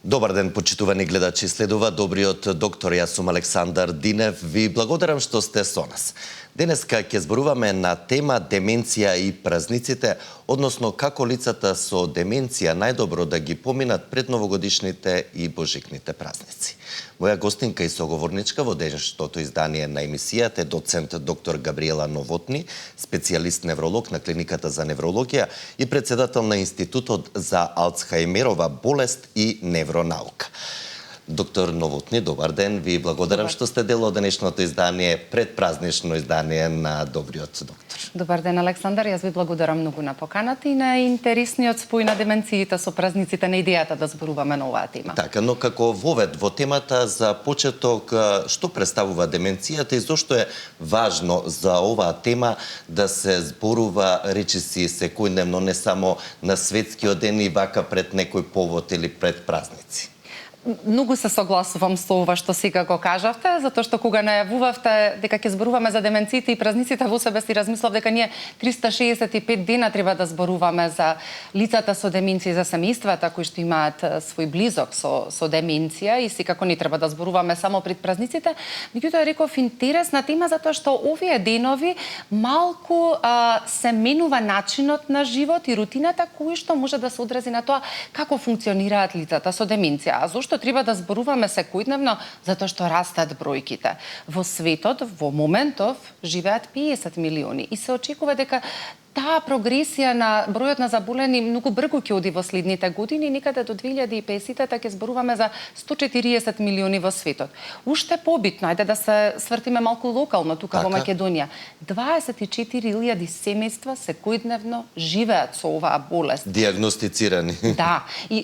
Добар ден, почитувани гледачи. Следува добриот доктор. Јас сум Александар Динев. Ви благодарам што сте со нас. Денеска ќе зборуваме на тема деменција и празниците, односно како лицата со деменција најдобро да ги поминат пред новогодишните и божикните празници. Моја гостинка и соговорничка во денешното издание на емисијата е доцент доктор Габриела Новотни, специјалист невролог на Клиниката за неврологија и председател на Институтот за Алцхајмерова болест и невронаука. Доктор Новотни, добар ден. Ви благодарам што сте дел од денешното издание, предпразнично издание на Добриот доктор. Добар ден, Александар. Јас ви благодарам многу на поканата и на интересниот спој на деменциите со празниците, на идејата да зборуваме на оваа тема. Така, но како вовед во темата за почеток, што представува деменцијата и зошто е важно за оваа тема да се зборува речиси секојдневно, не само на светскиот ден и вака пред некој повод или пред празници? Многу се согласувам со ова што сега го кажавте, затоа што кога најавувавте дека ќе зборуваме за деменциите и празниците, во себе си размислав дека ние 365 дена треба да зборуваме за лицата со деменција и за семејствата кои што имаат свој близок со деменција и секако не треба да зборуваме само пред празниците. Меѓутоа реков интересна тема затоа што овие денови малку се менува начинот на живот и рутината кој што може да се одрази на тоа како функционираат лицата со деменција. А зошто треба да зборуваме секојдневно? Затоа што растат бројките. Во светот во моментов живеат 50 милиони и се очекува дека таа прогресија на бројот на заболени многу брзо ќе оди во следните години, некаде до 2050-та ќе зборуваме за 140 милиони во светот. Уште побитно, ајде да се свртиме малку локално тука во Македонија. 24.000 семејства секојдневно живеат со оваа болест. Диагностицирани. Да, и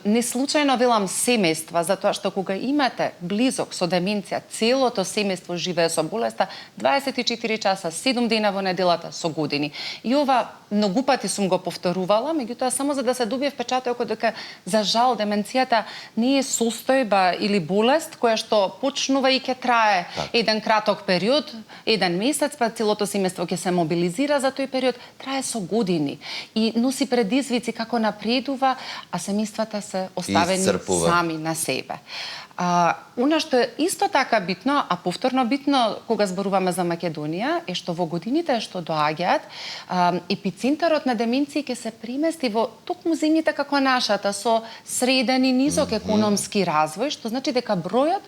не случајно велам семејства, затоа што кога имате близок со деменција, целото семејство живее со болеста 24 часа, 7 дена во неделата со години. И ова многу пати сум го повторувала, меѓутоа само за да се добие впечатокот дека за жал деменцијата не е состојба или болест која што почнува и ќе трае еден краток период, еден месец, па целото семејство ќе се мобилизира за тој период, трае со години и носи предизвици како напредува, а семејствата се оставени сами на себе. Она што е исто така битно, а повторно битно кога зборуваме за Македонија, е што во годините што доаѓаат, епицентарот на деменција ќе се премести во токму земјите како нашата, со среден и низок економски развој, што значи дека бројот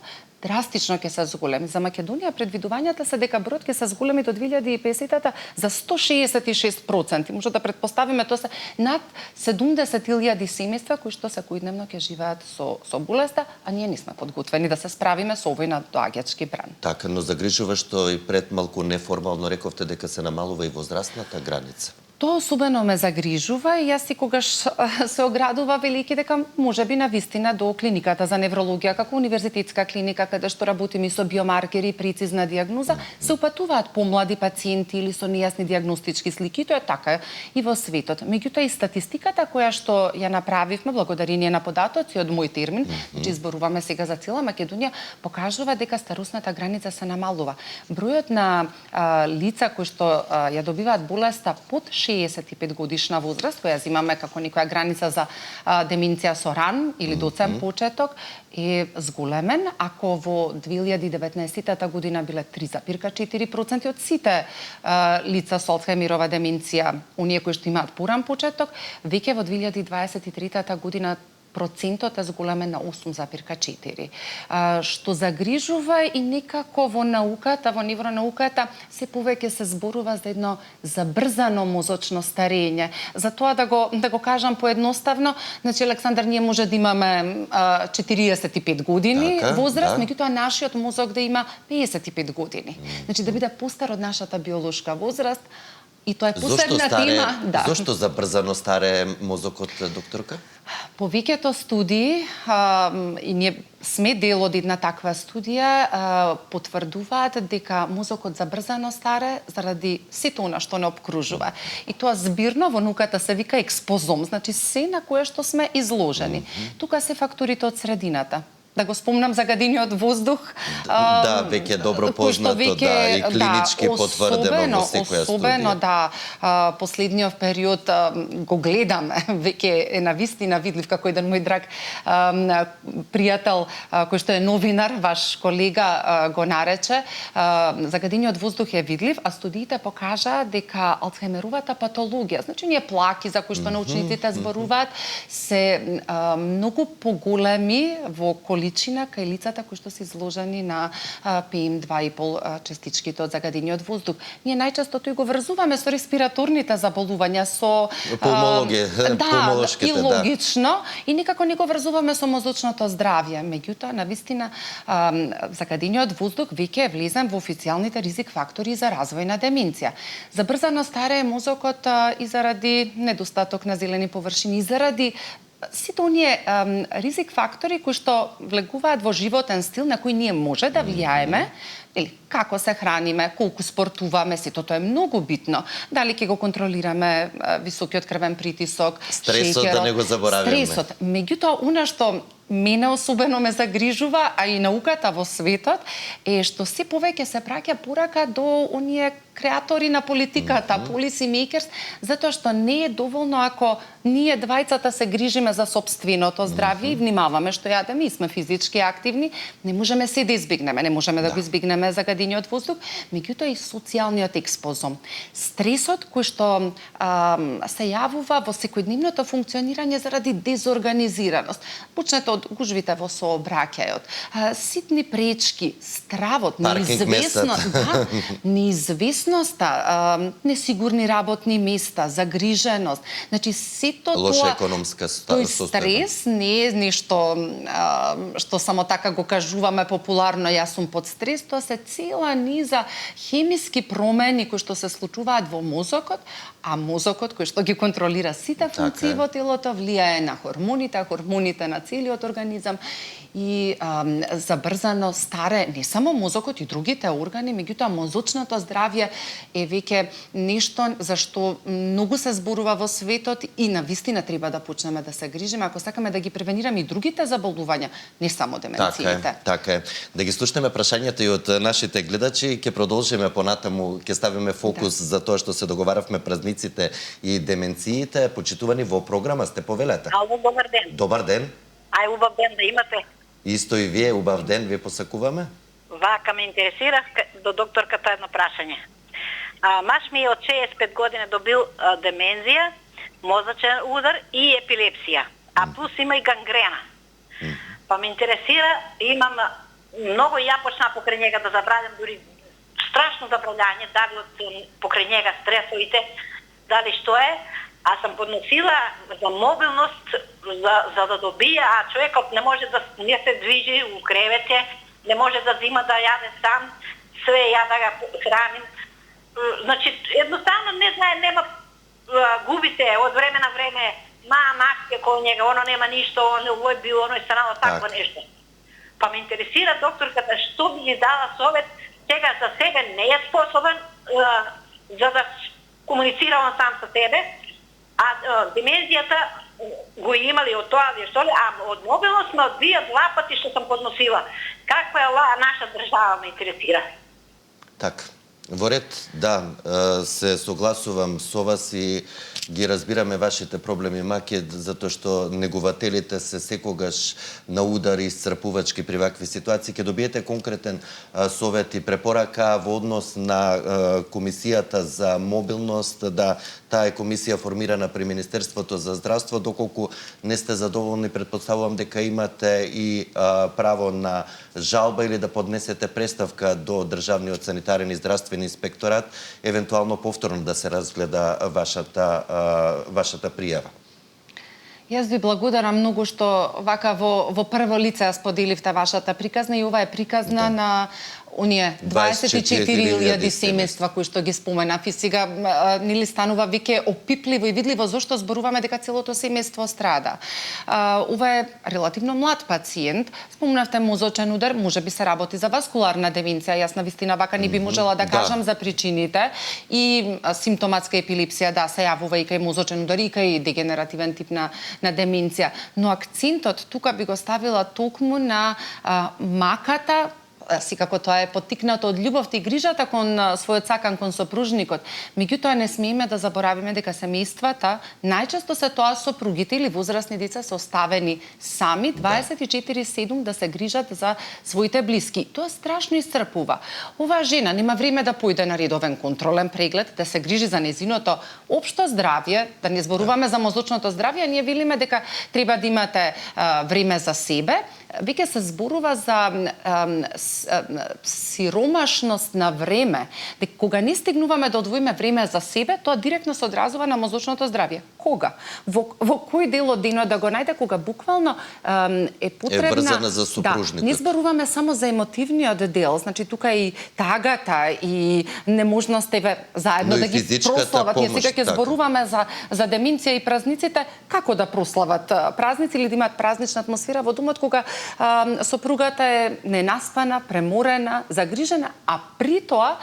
драстично ќе се зголеми. За Македонија предвидувањата се дека бројот ќе се зголеми до 2050-та за 166%. Може да предпоставиме тоа се над 70.000 семејства кои што секојдневно ќе живеат со болеста, а ние не сме подготвени да се справиме со овој надоаѓачки бран. Така, но загрижува што и пред малку неформално рековте дека се намалува и возрастната граница. Тоа особено ме загрижува и јас секогаш се оградува велики дека можеби навистина до клиниката за неврологија како универзитетска клиника каде што работиме со биомаркери и прецизна дијагноза, се упатуваат помлади пациенти или со нејасни дијагностички слики, тоа е така и во светот. Меѓутоа и статистиката која што ја направивме благодарение на податоци од мој термин, значи зборуваме сега за цела Македонија, покажува дека старосната граница се намалува. Бројот на лица кои што ја добиваат болеста под 65 годишна возраст, која зимаме како некоја граница за деменција со ран или доцен почеток, е зголемен. Ако во 2019 година биле 3,4% од сите лица со Алцхајмерова деменција, оние кои што имаат поран почеток, веќе во 2023 година процентот е зголемен на 8,4. Што загрижува и некако во науката, во невронауката, се повеќе се зборува за едно забрзано мозочно старење. За тоа да го кажам поедноставно, значи Александар, ние може да имаме 45 години возраст, меѓутоа нашиот мозок да има 55 години. Значи да биде постар од нашата биолошка возраст. И тоа е последна тема. Зошто забрзано старе мозокот, докторка? Повеќето студии, и ние сме дел од една таква студија, потврдуваат дека мозокот забрзано старе заради сето она што не обкружува. И тоа збирно во науката се вика експозом, значи се на кое што сме изложени. Тука се факторите од средината. да го спомнам загадениот воздух. Да, веќе добро познато, да, и клинички потврдено во секоја особено, студија. да, последниот период го гледаме, веќе е навистина видлив како еден мој драг пријател кој што е новинар, ваш колега го нарече, загадениот воздух е видлив, а студиите покажаа дека алцхаймеровата патологија, значи ние плаки за кои што научниците зборуваат, се многу поголеми во количина кај лицата кои што се изложени на PM2,5 частичките од загадениот воздух. Ние најчесто тој го врзуваме со респираторните заболувања, со пулмолошките, и логично, и никако не го врзуваме со мозочното здравје. Меѓутоа, навистина, загадениот воздух веќе е влезен во официјалните ризик фактори за развој на деменција. Забрзано старее мозокот и заради недостаток на зелени површини, и заради сите оние ризик фактори кои што влегуваат во животен стил на кој ние може да влијаеме, или како се храниме, колку спортуваме, сето тоа е многу битно. Дали ќе го контролираме високиот крвен притисок, стресот, шеќерот, да не го забораваме. Стресот. Меѓутоа, она што мене особено ме загрижува, а и науката во светот, е што се повеќе се праќа порака до оние креатори на политиката, policy makers, затоа што не е доволно ако ние двајцата се грижиме за собственото здравје и внимаваме што јадеме и сме физички активни, не можеме се да избегнеме, не можеме да го избегнеме загадениот воздух, меѓутоа и социјалниот експозом. Стресот кој што се јавува во секојдневното функционирање заради дезорганизираност, почнете од гужвите во сообраќајот, ситни пречки, стравот, неизвестноста, несигурни работни места, загриженост. Значи сето лоша тоа, економска тој стрес не е нешто што само така го кажуваме популарно, јас сум под стрес, тоа се цела низа хемиски промени кои што се случуваат во мозокот, а мозокот кој што ги контролира сите функции во телото влијае на хормоните, хормоните на целиот организам и забрзано старе не само мозокот и другите органи, меѓутоа мозочното здравје е веќе нешто за што многу се зборува во светот и навистина треба да почнеме да се грижиме ако сакаме да ги превенираме и другите заболувања, не само деменциите. Така е. Да ги слушнеме прашањата и од нашите гледачи, ќе продолжиме понатаму, ќе ставиме фокус за тоа што се договаравме празниците и деменциите. Почитувани во програма сте, повелете. Ало, добар ден. Добар ден. Ај, убав ден да имате. Исто и вие, убав ден, ви посакуваме. Вака ме интересира до докторката едно прашање. Маш ми е од 65 години добил демензија, мозачен удар и епилепсија, а плюс има и гангрена. Па ме интересира, имам многу ја почна покрај njega да забравам, дури страшно забравање, дали од покрај njega стресовите, дали што е, а сам подносила за мобилност, за да добија, а човекот не може да не се движи у кревете, не може да зима да јаде сам, све ја да го храним. Значи, едноставно не знае, нема, губи се од време на време, мајке кој njega, оно нема ништо, оно овој бил, оно е станало такво нешто. Па ме интересира докторката што би ги дала совет, сега за себе не е способен за да комуницира он сам со себе, а деменцијата го имали од тоа што ли, а од мобилност ме одбија 2 пати што сам подносила. Каква е наша држава ме интересира? Така. Во ред, да, се согласувам со вас и ги разбираме вашите проблеми, маќе, затоа што негувателите се секогаш на удар и исцрпувачки при вакви ситуации. Ќе добиете конкретен совет и препорака во однос на Комисијата за мобилност, да таа е комисија формирана при Министерството за здравство. Доколку не сте задоволни, претпоставувам дека имате и право на жалба или да поднесете преставка до Државниот санитарен и здравствен инспекторат, евентуално повторно да се разгледа вашата пријава. Јас ви благодарам многу што вака во прво лице ја споделивте вашата приказна и ова е приказна на оние 24.000 семејства кои што ги споменав и сега нели станува веќе опипливо и видливо зошто зборуваме дека целото семејство страда. Ова е релативно млад пациент, спомнавте мозочен удар, можеби се работи за васкуларна деменција, јас навистина вака не би можела да кажам за причините и симптоматска епилепсија, да, се јавува и кај мозочен удар и кај дегенеративен тип на деменција, но акцентот тука би го ставила токму на маката, секако тоа е поттикнато од љубовта и грижата кон својот сакан, кон сопружникот. Меѓутоа не смееме да заборавиме дека семејствата најчесто се тоа сопругите или возрастни деца се оставени сами 24/7 да се грижат за своите блиски. Тоа страшно исцрпува. Оваа жена нема време да појде на редовен контролен преглед, да се грижи за незиното општо здравје, да не зборуваме за мозочното здравје, ние велиме дека треба да имате време за себе. Веќе се зборува за сиромашност на време, дека кога не стигнуваме да одвоиме време за себе, тоа директно се одразува на мозочното здравје. Кога? Во кој дел од денот да го најде, кога буквално е потребна... Е врзана за сопружникот. Да, не зборуваме само за емотивниот дел, значи тука и тагата, и неможноста заедно да ги прослават. Ние сега ќе зборуваме за деменција и празниците, како да прослават празници или да имаат празнична атмосфера во домот, кога сопругата е ненаспана, преморена, загрижена, а при тоа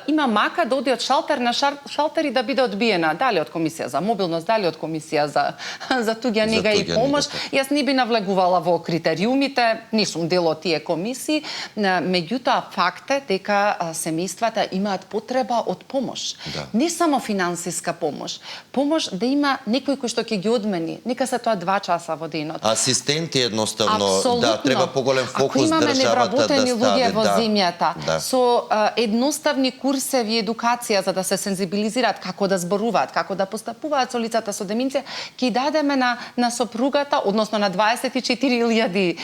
има мака да оди од шалтер на шалтер и да биде одбиена, дали од комисија за мобилност, дали од комисија за туѓа нега и помош. Јас не би навлегувала во критериумите, не сум дел од тие комисии, меѓутоа факт е дека семејствата имаат потреба од помош. Да. Не само финансиска помош, помош да има некој кој што ќе ги одмени, нека се тоа 2 часа во денот. Асистенти едноставно, Апсолутно. да, треба поголем фокус државата да стави. Ако имаме невработени луѓе во земјата, да. со едноставни курсеви едукација за да се сензибилизираат како да зборуваат, како да постапуваат со лицата со деменција, ќе дадеме на сопругата, односно на 24.000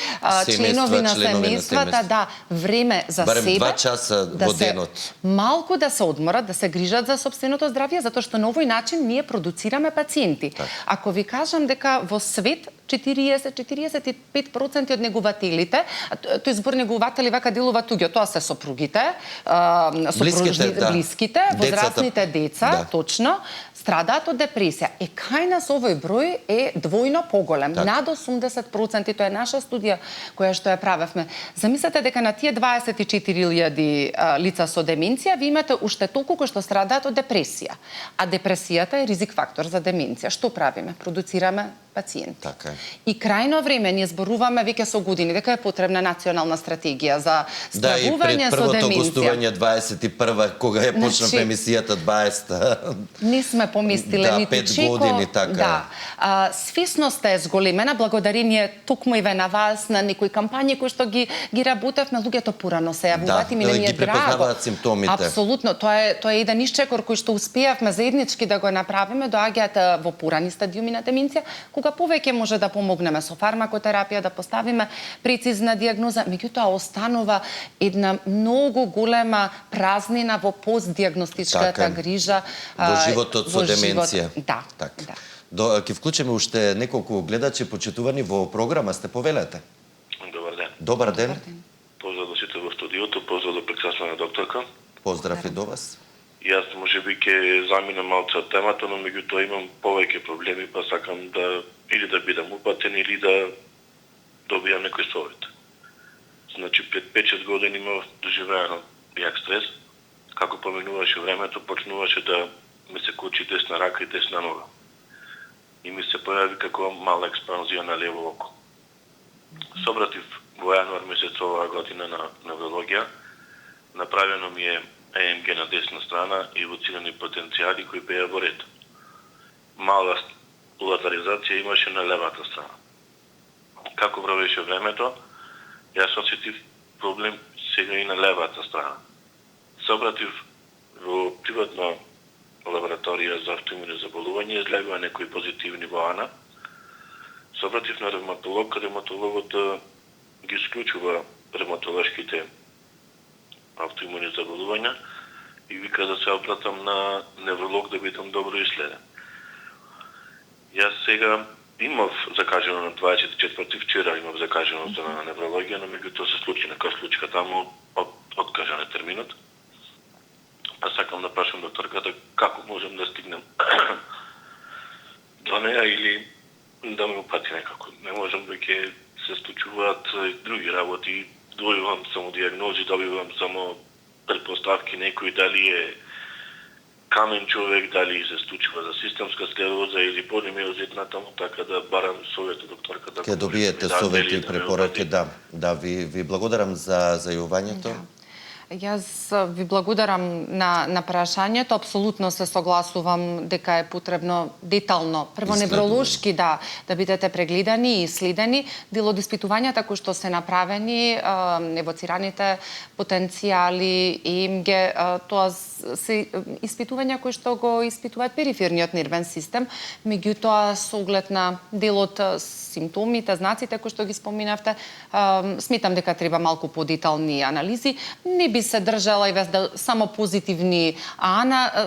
членови на семејствата, да, време за барем себе. 2 часа во денот. Малку да се одморат, да се грижат за сопственото здравје, затоа што на овој начин ние продуцираме пациенти. Так. Ако ви кажам дека во свет 40-45% од негувателите, тој збор негуватели вака делува туѓо, тоа се сопругите, блиските, возрастните деца, да. точно, страдаат од депресија. Кај нас овој број е двојно поголем, так. над 80%, тоа е наша студија која што ја правевме. Замислете дека на тие 24.000 лица со деменција ви имате уште толку кои што страдаат од депресија. А депресијата е ризик фактор за деменција. Што правиме? Продуцираме пациенти. Така е. И крајно време ние зборуваме веќе со години дека е потребна национална стратегија за справување со деменција. Да, и пред првото гостување 21 кога ја почнав емисијата 20. Не сме помислиле да, ниту 5 години така. Да. Свесноста е зголемена благодарение токму и на вас, на некои кампањи кои што ги работевме, луѓето порано се јавуваат и ми не е ги препознаваат симптомите. Апсолутно, тоа е еден исчекор кој што успеавме заеднички да го направиме, доаѓаат во порани стадиуми на деменција, кога повеќе може да помогнеме со фармакотерапија, да поставиме прецизна дијагноза, меѓутоа останува една многу голема празнина во постдијагностичката грижа во животот со деменција. Да. Так. Да. Ќе вклучиме уште неколку гледачи почитувани во програма, сте повелете. Добар ден. Добар ден. Поздрав до сите во студиото, поздрав до прекрасна докторка. Поздрав и до вас. Јас можеби ќе заминам малку од темата, но меѓутоа имам повеќе проблеми, па сакам да или да бидам упатен или да добијам некој совет. Значи пред 5-6 години имав доживеано јак стрес. Како поминуваше времето, почнуваше да ми се кочи десна рака и десна нога. И ми се појави како мала експанзија на лево око. Собратив во јануар месец оваа година на неврологија, направено ми е ЕМГ на десна страна и евоцирани потенцијали кои беа во ред. Мала лазаризација имаше на левата страна. Како врвеше времето, јас осетив проблем сега и на левата страна. Собратив во приватна лабораторија за автоимуни заболувања излегува некои позитивни во АНА. Собратив на ревматолог, ревматологот ги исклучува ревматолошките автоимуни заболувања и вика да се обратам на невролог да бидам добро иследен. Јас сега имав закажено на 24 вчера имав закажено за неврологија, но меѓутоа се случи некоја случка таму, отказ кажан е терминот. Па сакам да прашам докторката како можем да стигнем до неја или да ме упати некако. Не можам, веќе се случуваат други работи, добивам само диагнози, добивам само предпоставки, некој дали е камен човек, дали се случува за системска склероза или полимиозит натаму, така да барам совет докторката. Ке добиете совет и препораки, да. Ви благодарам за јавувањето. Јас ви благодарам на прашањето. Апсолутно се согласувам дека е потребно детално, прво невролошки да бидете прегледани и следени. Дел од испитувањата кои што се направени, евоцираните потенцијали, ЕМГ, тоа се испитувања кои што го испитуваат периферниот нервен систем, меѓутоа со оглед на дел од симптомите, знаците кои што ги споминавте, сметам дека треба малку подетални анализи. Не би се држала и само позитивни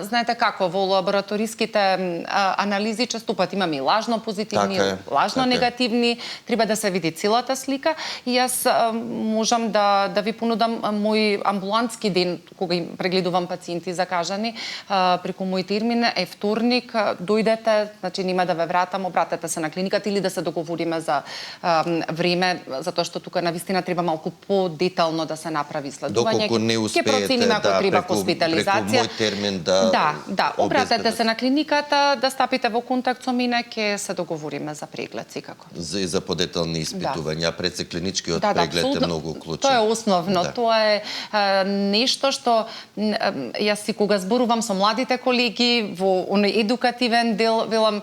знаете како, во лабораториските анализи често пат имаме и лажно позитивни, лажно негативни, треба да се види целата слика и јас можам да ви понудам мој амбулантски ден, кога им прегледувам пациенти закажани, преку мој термин е вторник, дојдете, значи нема да ве вратам, обратете се на клиниката или да се договориме за време, затоа што тука навистина треба малку подетално да се направи исследување. Доколку не успеете преку мој термин обратете се на клиниката, да стапите во контакт со мене, ќе се договориме за преглед секако. За подетални испитувања, пред се клиничкиот преглед е многу клучен. Тоа е основно, тоа е нешто што јас си кога зборувам со младите колеги во оној едукативен дел, велам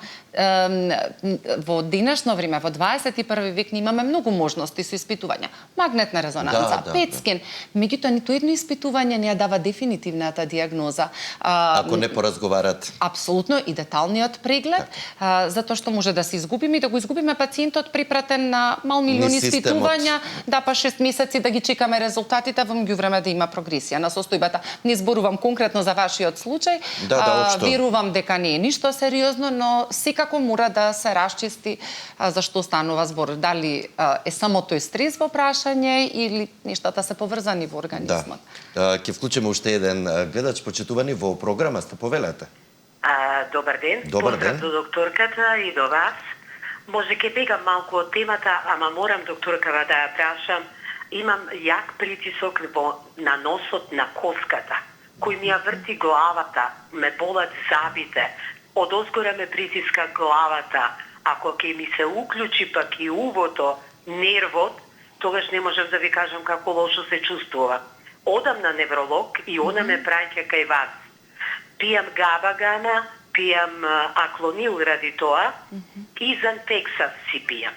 во денешно време, во 21 век, имаме многу можности со испитувања. Магнетна резонанца, пет скен. Меѓутоа, ниту едно испитување не ја дава дефинитивната диагноза. Ако не поразговарат. Апсолутно, и деталниот преглед, затоа што може да се изгубиме и да го изгубиме пациентот припратен на мал милиони испитувања, па 6 месеци да ги чекаме резултатите, во меѓувреме да има прогресија на состојбата. Не зборувам конкретно за вашиот случај. Верувам дека не е ништо сериозно, но секако мора да се расчисти за што станува збор. Дали е само тој стрес во прашање или нештата се поврзани во организмот. Ќе вклучиме уште еден гледач, почитувани во програма, сте повелете. Добар ден. Добар ден. Поздрав до докторката и до вас. Може ке бегам малку од темата, ама морам докторкава да ја прашам. Имам јак притисок на носот на коската, кој ми ја врти главата, ме болат забите, од озгора ме притиска главата. Ако ќе ми се уклучи пак и увото, нервот, тогаш не можам да ви кажам како лошо се чувствува. Одам на невролог и она ме праќа кај вас. Пијам габагана, пијам аклонил ради тоа и зантексас си пијам.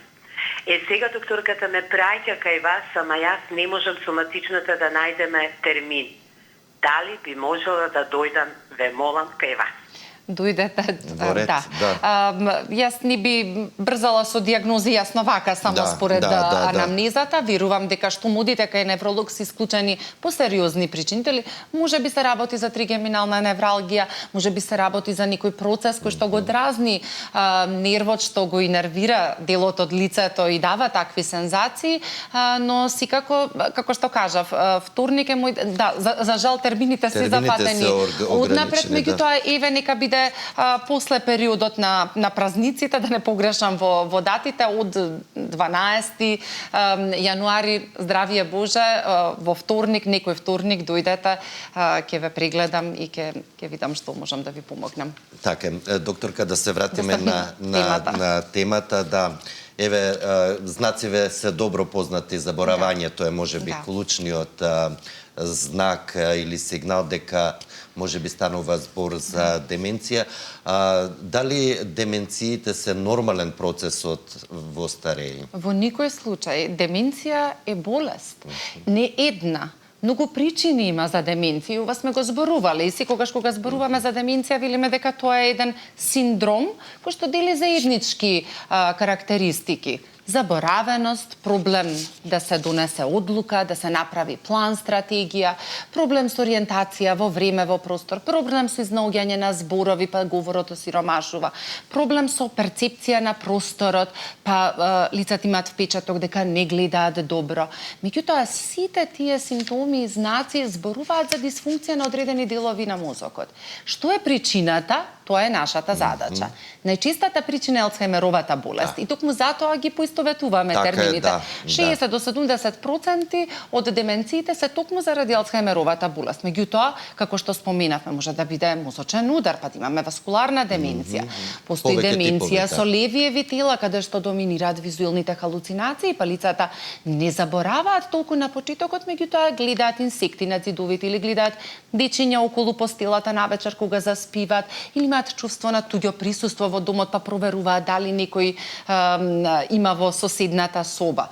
Сега докторката ме праќа кај вас, ама јас не можам соматичната да најдеме термин. Дали би можела да дојдам, ве молам, кај вас? Дојдете, јас не би брзала со диагнози јасно вака, само според анамнезата. Верувам дека што модите кај невролог се исклучени по сериозни причинители. Може би се работи за тригеминална невралгија, може би се работи за некој процес кој што го дразни нервот, што го инервира делот од лицето и дава такви сензации, но секако, како што кажав, вторник е мој... за жал термините се зафатени однапред, меѓутоа еве нека биде после периодот на празниците, да не погрешам во датите, од 12 јануари, здравие Боже, во вторник, некој вторник дојдете, ќе ве прегледам и ќе видам што можам да ви помогнам. Така, докторка, да се вратиме на темата, да. Еве, знациве се добро познати, заборавањето е можеби клучниот знак или сигнал дека можеби станува збор за деменција. Дали деменциите се нормален процес во старење? Во никој случај. Деменција е болест. Не една. Многу причини има за деменција, ова сме го зборувале и секогаш кога зборуваме за деменција велиме дека тоа е еден синдром кој што дели заеднички карактеристики. заборавеност, проблем да се донесе одлука, да се направи план, стратегија, проблем со ориентација во време, во простор, проблем со изнаоѓање на зборови, па говорот осиромашува, проблем со перцепција на просторот, па лицата имаат впечаток дека не гледаат добро. Меѓутоа, сите тие симптоми и знаци зборуваат за дисфункција на одредени делови на мозокот. Што е причината? Тоа е нашата задача. Најчистата причина е Алцхајмеровата болест и токму затоа ги поистоветуваме термините. 60 до 70% од деменциите се токму заради Алцхајмеровата болест. Меѓутоа, како што споменавме, може да биде мозочен удар, па да имаме васкуларна деменција. Постои деменција со левиеви тела, каде што доминираат визуелните халуцинации, па лицата не забораваат толку на почетокот, меѓутоа гледаат инсекти на зидовите или гледаат дечиња околу постелата навечер кога заспиваат, или имаат чувство на туѓо присуство во домот, па проверуваат дали некој има во соседната соба.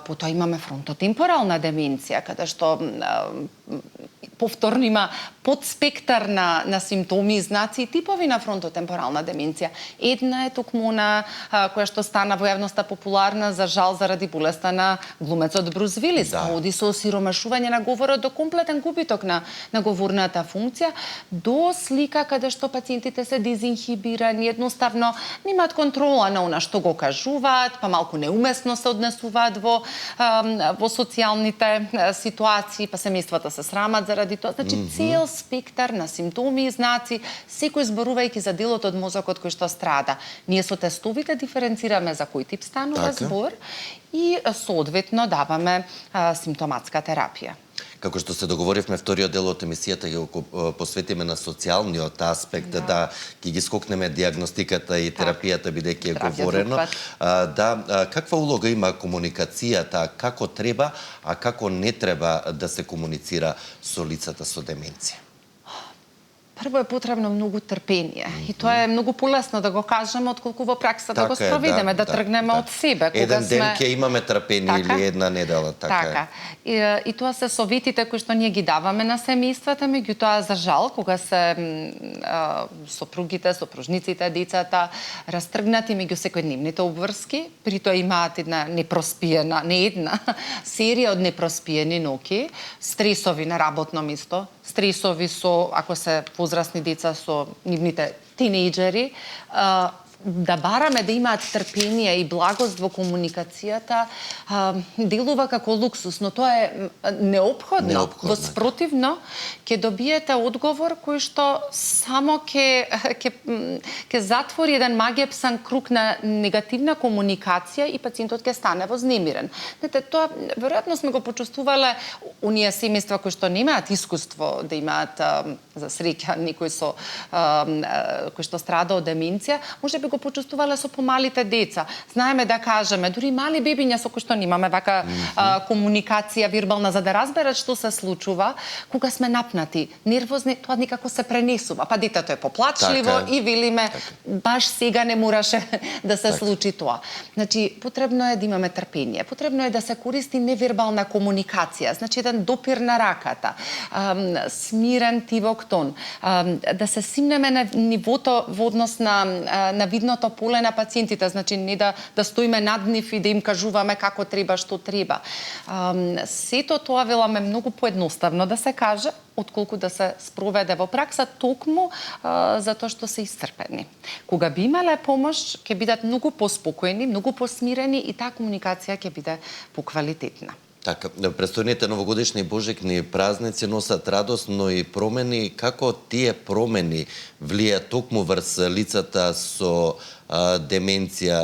Потоа имаме фронтотемпорална деменција, каде што повторно има подспектар на симптоми и знаци и типови на фронтотемпорална деменција. Една е токму на која што стана во јавноста популарна, за жал, заради болеста на глумецот Брус Вилис. Оди со осиромашување на говорот до комплетен губиток на говорната функција, до слика каде што пациентите се дезинхибирани, едноставно немаат контрола на она што го кажуваат, па малку неуместно се однесуваат во социјалните ситуации, па семејствата се срамат заради тоа. Значи, цел спектар на симптоми и знаци, секој зборувајќи за делот од мозокот кој што страда. Ние со тестовите диференцираме за кој тип станува збор и соодветно даваме симптоматска терапија. Како што се договоривме, вториот дел од емисијата ќе го посветиме на социјалниот аспект, да ги скокнеме дијагностиката и терапијата, бидејќи е говорено. Каква улога има комуникацијата, како треба, а како не треба да се комуницира со лицата со деменција? Прво е потребно многу трпение. И тоа е многу полесно да го кажеме, отколку во пракса да го спроведеме, да тргнеме од себе. Еден ден ќе имаме трпение или една недела, така е. И тоа се советите кои што ние ги даваме на семејствата, меѓутоа за жал, кога се сопругите, сопружниците, децата растргнати меѓу секојдневните обврски, при тоа имаат една непроспиена, не една серија од непроспиени ноќи, стресови на работно место, стресови со, ако се возрастни деца, со нивните тинејџери, да бараме да имаат трпение и благост во комуникацијата, делува како луксус, но тоа е неопходно. Во спротивно, ќе добиете одговор кој што само ќе затвори еден магиепсан круг на негативна комуникација и пациентот ќе стане вознемирен. Знаете, тоа веројатно сме го почувствувале оние семејства кои што немаат искуство да имаат за среќа некој со кој што страда од деменција, можеби го почувствувале со помалите деца. Знаеме да кажеме, дури мали бебиња со кои што немаме вака комуникација вербална за да разберат што се случува, кога сме напнати, нервозни, тоа никако се пренесува. Па детето е поплачливо и велиме баш сега не мораше да се случи тоа. Значи, потребно е да имаме трпение. Потребно е да се користи невербална комуникација, значи еден допир на раката, смирен тивок тон, да се симнеме на нивото во однос на видното поле на пациентите, значи не да стоиме над нив и да им кажуваме како треба, што треба. Сето тоа веламе многу поедноставно да се каже, отколку да се спроведе во пракса, токму затоа што се исцрпени. Кога би имале помош, ќе бидат многу поспокојни, многу посмирени и таа комуникација ќе биде поквалитетна. Така, престојните новогодишни и божикни празници носат радост, но и промени. Како тие промени влијаат токму врз лицата со деменција?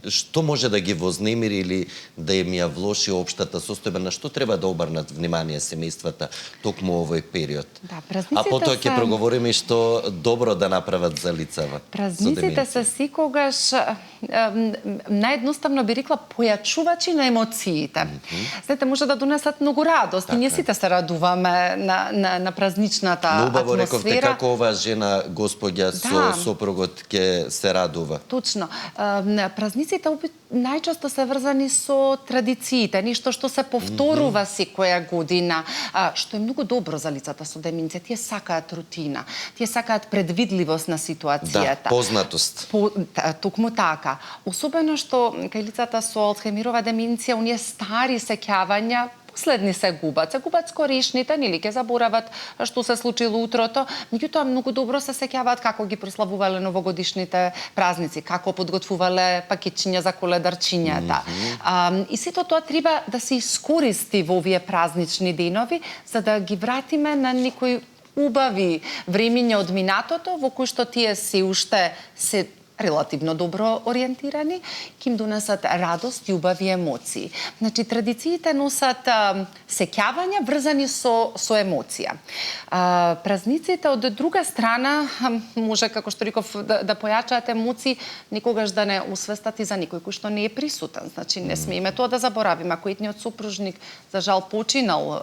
Што може да ги вознемири или да им ја влоши општата состојба? На што треба да обрнат внимание семејствата токму овој период? А потоа ќе проговориме и што добро да направат за лицава. Празниците се секогаш наједноставно би рекла појачувачи на емоциите. Знаете, може да донесат многу радост и ние сите се радуваме на празничната атмосфера. Убаво рековте како оваа жена, господја со сопругот ќе се радува. Точно. Празниците празниците најчесто се врзани со традициите, нешто што се повторува секоја година, што е многу добро за лицата со деменција. Тие сакаат рутина, тие сакаат предвидливост на ситуацијата. Да, познатост. Токму така. Особено што кај лицата со Алцхаймерова деменција, оние стари сеќавања последни се губат скорешните, нели ќе заборават што се случило утрото, меѓутоа многу добро се сеќаваат како ги прославувале новогодишните празници, како подготвувале пакетчиња за коледарчињата. И сето тоа треба да се искористи во овие празнични денови, за да ги вратиме на некои убави времиња од минатото, во кои што тие се уште се релативно добро ориентирани, ќе им донесат радост и убави емоции. Значи, традициите носат сеќавања врзани со емоција. Празниците, од друга страна, може, како што реков, да појачаат емоции, никогаш да не усвестат и за никој кој што не е присутен. Значи, не смееме тоа да заборавиме. Ако етниот супружник, за жал, починал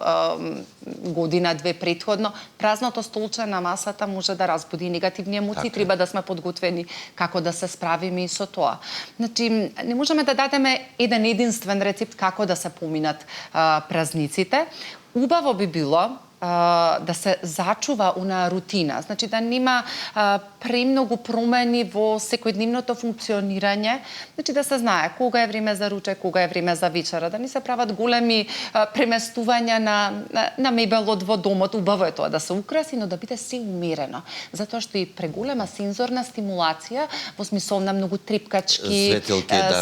година-две претходно, празното столче на масата може да разбуди негативни емоции. Треба да сме подготвени како да се справиме и со тоа. Значи, не можеме да дадеме еден единствен рецепт како да се поминат празниците. Убаво би било да се зачува онаа рутина, значи да нема премногу промени во секојдневното функционирање, значи да се знае кога е време за ручек, кога е време за вечера, да не се прават големи преместувања на мебелот во домот. Убаво е тоа да се украси, но да биде се умерено, затоа што и преголема сензорна стимулација во смисол на многу трепкачки,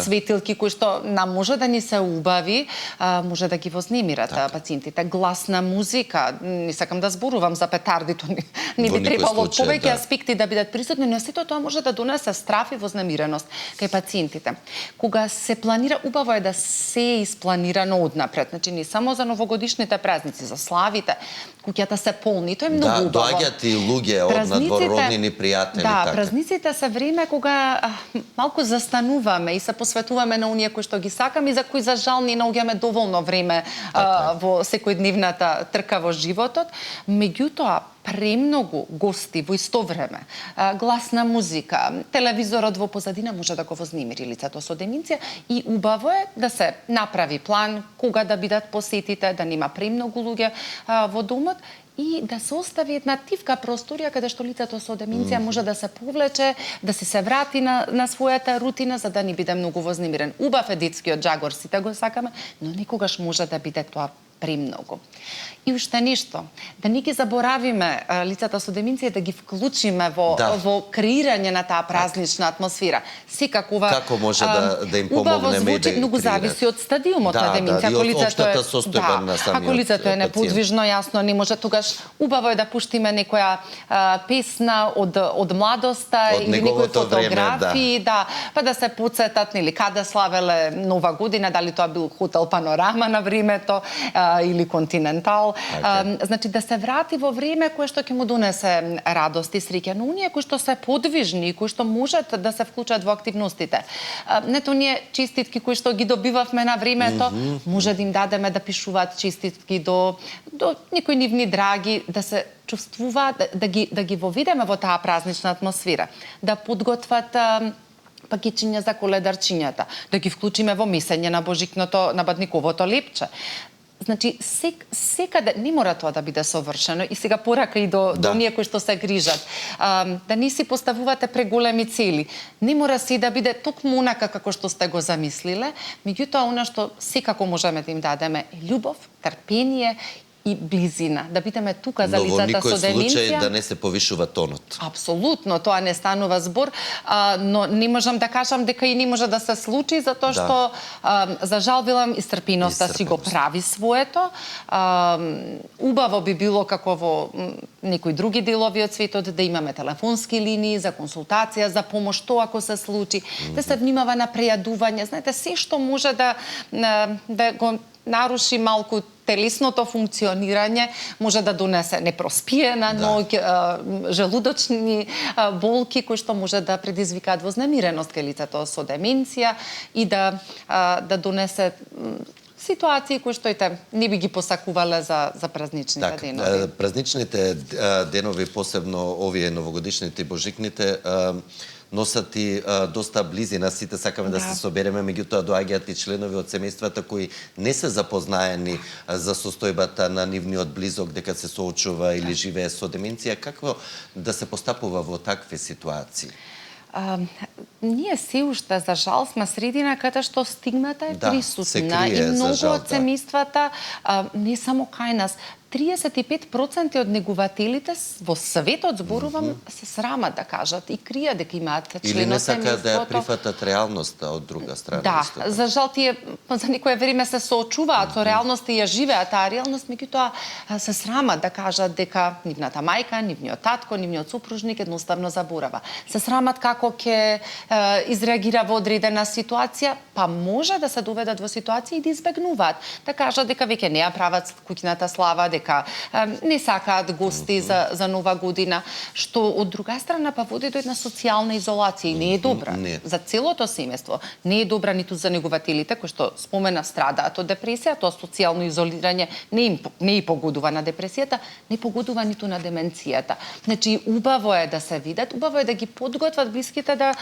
светилки кои што нам може да ни се убави, може да ги вознемират пациентите. Гласна музика, не сакам да зборувам за петардито, не би требало повеќе аспекти да бидат присутни, но сето тоа може да донесе страф и вознемиреност кај пациентите. Кога се планира, убаво е да се испланирано однапред, значи не само за новогодишните празници, за славите, куќата се полни, тоа е многу убаво. Доаѓаат и луѓе од надвор, роднини, пријатели, така. Празниците се време кога малку застануваме и се посветуваме на оние кои што ги сакаме и за кои за жал не наоѓаме доволно време во секојдневната трка во животот, меѓутоа премногу гости во исто време, гласна музика, телевизорот во позадина може да го вознемири лицето со деменција и убаво е да се направи план кога да бидат посетите, да нема премногу луѓе во домот и да се остави една тивка просторија каде што лицето со деменција може да се повлече, да се врати на својата рутина за да не биде многу вознемирен. Убав е детскиот джагор, сите го сакаме, но никогаш може да биде тоа премногу. И уште нешто, да не ги заборавиме лицата со деменција, да ги вклучиме во креирање на таа празнична атмосфера. Секако ова како може да им помогнеме и да многу зависи од стадиумот на деменција. Ако лицето е ако лицето е неподвижно, јасно не може, тогаш убаво е да пуштиме некоја песна од младоста или некои фотографии, па да се потсетат нели каде славеле Нова година, дали тоа бил хотел Панорама на времето или Континентал. Значи да се врати во време кое што ќе му донесе радост и среќа, но оние кои што се подвижни, кои што можат да се вклучат во активностите. Нето ние честитки кои што ги добивавме на времето, може да им дадеме да пишуваат честитки до некои нивни драги, да се чувствува, да ги воведеме во таа празнична атмосфера, да подготват пакетчиња за коледарчињата, да ги вклучиме во месење на божикното, на бадниковото лепче. Значи, секаде, не мора тоа да биде совршено, и сега порака и до оние кои што се грижат. Да не си поставувате преголеми цели. Не мора си да биде токму онака како што сте го замислиле, меѓутоа она што секако можеме да им дадеме е љубов, трпение и близина, да бидеме тука за лицата со деменција. Но во никој случај да не се повишува тонот. Апсолутно, тоа не станува збор, но не можам да кажам дека и не може да се случи, затоа што за жал велам истрпеноста си го прави своето. Убаво би било како во некои други делови од светот да имаме телефонски линии за консултација, за помош, тоа ако се случи, да се внимава на прејадување, знаете, се што може да го наруши малку телесното функционирање, може да донесе непроспиена ноќ, желудочни болки кои што може да предизвикаат вознемиреност кај лицето со деменција и да донесе ситуации кои што не би ги посакувале за празничните денови. Празничните денови, посебно овие новогодишните и божикните, носат и доста близина, сите сакаме да се собереме, меѓутоа доаѓаат и членови од семејствата кои не се запознаени за состојбата на нивниот близок дека се соочува или живее со деменција. Какво да се постапува во такви ситуации? Ние се уште, за жал, сме средина каде што стигмата е присутна се крие, и многу за жал, од семејствата, не само кај нас, 35% од негувателите во светот, зборувам, се срамат да кажат и кријат дека имаат член од семејството. Или не сакаат да ја прифатат реалноста од друга страна. Да, за жал тие за некое време се соочуваат со реалноста и ја живеат таа реалност, меѓутоа се срамат да кажат дека нивната мајка, нивниот татко, нивниот супружник едноставно заборава. Се срамат како ќе изреагира во одредена ситуација, па може да се доведат во ситуација и да избегнуваат. Да кажат дека веќе не ја прават куќната слава, дека не сакаат гости за нова година, што од друга страна па води до една социјална изолација и не е добра. За целото семејство не е добра ниту за негувателите кои што спомена страдаат од депресија, тоа социјално изолирање не и погодува на депресијата, не погодува ниту на деменцијата. Значи убаво е да се видат, убаво е да ги подготват блиските да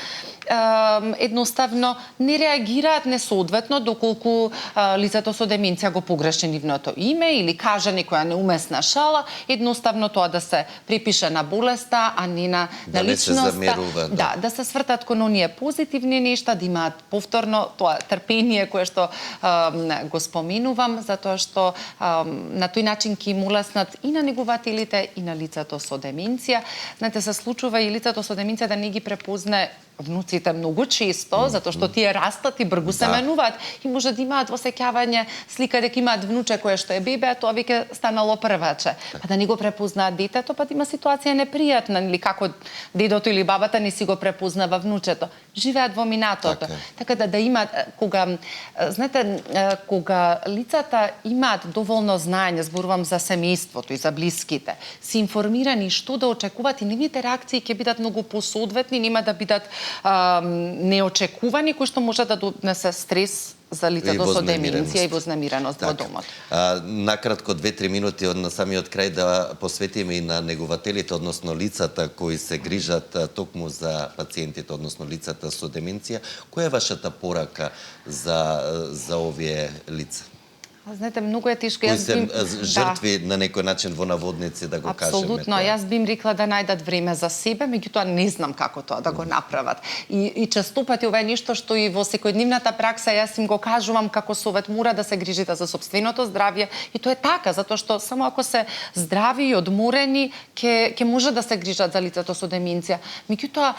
едноставно не реагираат несоодветно доколку лицето со деменција го погреши нивното име или каже некоја неумесна шала, едноставно тоа да се припише на болеста, а не на личноста. Да се свртат кон оние позитивни нешта, да имаат повторно тоа трпение кое што го споменувам, затоа што на тој начин ќе им улеснат и на негувателите и на лицето со деменција. Знаете, се случува и лицето со деменција да не ги препозна внуците многу често, затоа што тие растат и бргу се менуваат и може да имаат восеќавање слика дека имаат внуче кое што е бебе, а тоа веќе станало прваче. Па да не го препознаат детето, па да има ситуација непријатна, или како дедото или бабата не си го препознава внучето. Живеат во минатото. Така да имаат, знаете, кога лицата имаат доволно знаење, зборувам за семејството и за блиските, се информирани што да очекуваат и нивните реакции ќе бидат многу посоодветни, нема да бидат неочекувани, кои што може да донесе стрес за лицето со деменција и вознемиреност во домот. Накратко 2-3 минути од на самиот крај да посветиме и на негувателите, односно лицата кои се грижат токму за пациентите, односно лицата со деменција. Која е вашата порака за овие лица? Знаете, многу е тешко. Кои се жртви на некој начин во наводници, да го кажеме. Апсолутно, јас бим рекла да најдат време за себе, меѓутоа не знам како тоа да го направат. И често пати ова е нешто што и во секојдневната пракса јас им го кажувам како совет, мора да се грижите за сопственото здравје, и тоа е така, затоа што само ако се здрави и одморени ќе може да се грижат за лицето со деменција. Меѓутоа,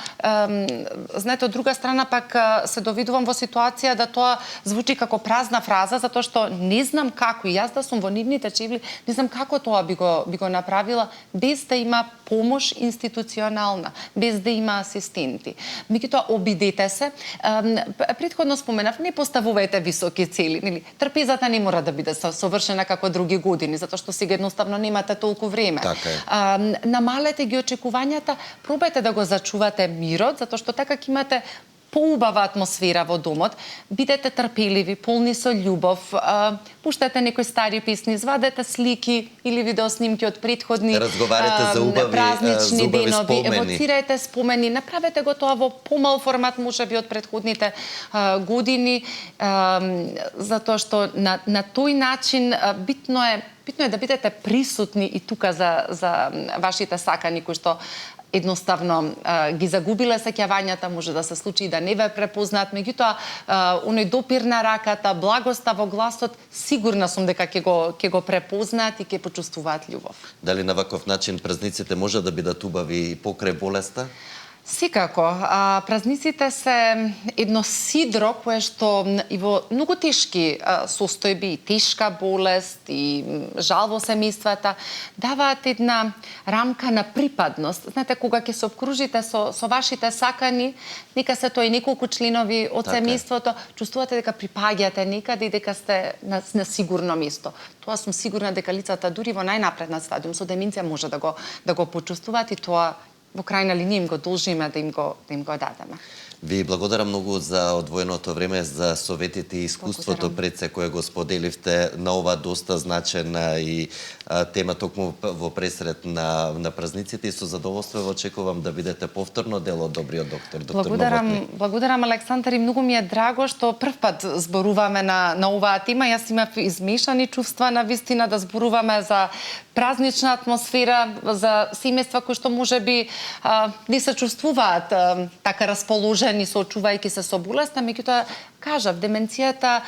знаете, од друга страна пак се довидувам во ситуација да тоа звучи како празна фраза, затоа што не знам како, и јас да сум во нивните чевли, не знам како тоа би го направила без да има помош институционална, без да има асистенти. Меѓутоа, обидете се. Претходно споменав, не поставувајте високи цели. Нели? Трпезата не мора да биде совршена како други години, затоа што сега едноставно немате толку време. Намалете ги очекувањата, пробајте да го зачувате мирот, затоа што така ќе имате поубава атмосфера во домот, бидете трпеливи, полни со љубов, пуштете некои стари песни, извадете слики или видеоснимки од претходни празнични денови, евоцирајте спомени, направете го тоа во помал формат, можеби од претходните години, затоа што на тој начин битно е да бидете присутни и тука за вашите сакани кои што едноставно ги загубиле сеќавањата, може да се случи и да не ве препознаат, меѓутоа оној допир на раката, благоста во гласот, сигурна сум дека ќе го препознаат и ќе почувствуваат љубов. Дали на ваков начин празниците може да бидат убави и покрај болеста? Секако. Празниците се едно сидро кое што и во многу тешки состојби, и тешка болест, и жал во семејствата, даваат една рамка на припадност. Знаете, кога ќе се обкружите со вашите сакани, нека се тоа и неколку членови од семејството, чувствувате дека припаѓате некаде и дека сте на сигурно место. Тоа сум сигурна дека лицата дури во најнапредна стадиум со деменција може да го почувствуваат, и тоа во крајна линија им го должиме да им го дадеме. Ви благодарам многу за одвоеното време, за советите и искуството пред се кое го споделивте на оваа доста значена и тема токму во пресред на празниците, и со задоволство го очекувам да бидете повторно дел од Добриот доктор. Благодарам Александар, и многу ми е драго што првпат зборуваме на оваа тема. Јас имав измешани чувства на вистина да зборуваме за празнична атмосфера, за семејства кои што можеби не се чувствуваат така расположени, соочувајќи се со болеста, меѓутоа кажав, деменцијата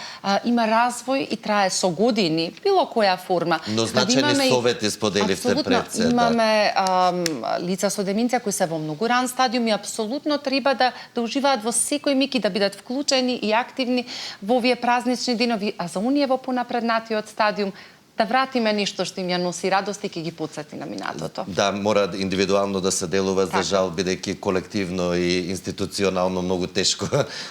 има развој и трае со години, било која форма. Но значени совети споделивте пред се. Имаме лица со деменција кои се во многу ран стадиум и апсолутно треба да уживаат во секој миг и да бидат вклучени и активни во овие празнични денови, а за оние во понапреднатиот стадиум да вратиме нешто што им ја носи радост и ќе ги потсети на минатото. Да, мора индивидуално да се делува, за жал, бидејќи колективно и институционално многу тешко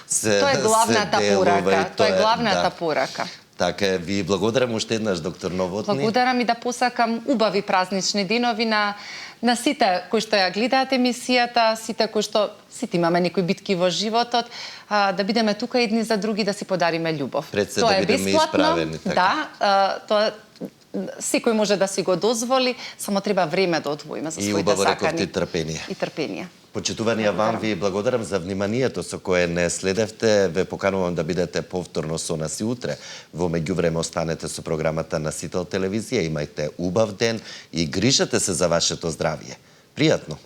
се Тоа е главната порака. Тоа е главната да. порака. Така, ви благодарам уште еднаш, доктор Новотни. Благодарам и да посакам убави празнични денови на сите кои што ја гледаат емисијата, сите имаме некои битки во животот, да бидеме тука едни за други, да си подариме љубов. Пред се да бидеме исправени. Така. Да, тоа секој може да си го дозволи, само треба време да одвоиме за своите сакани. И убаво рековте трпение. И трпение. Почитувани вам, ви благодарам за вниманието со кое не следевте. Ве поканувам да бидете повторно со нас и утре. Во меѓувреме останете со програмата на Сител телевизија. Имајте убав ден и грижете се за вашето здравје. Пријатно!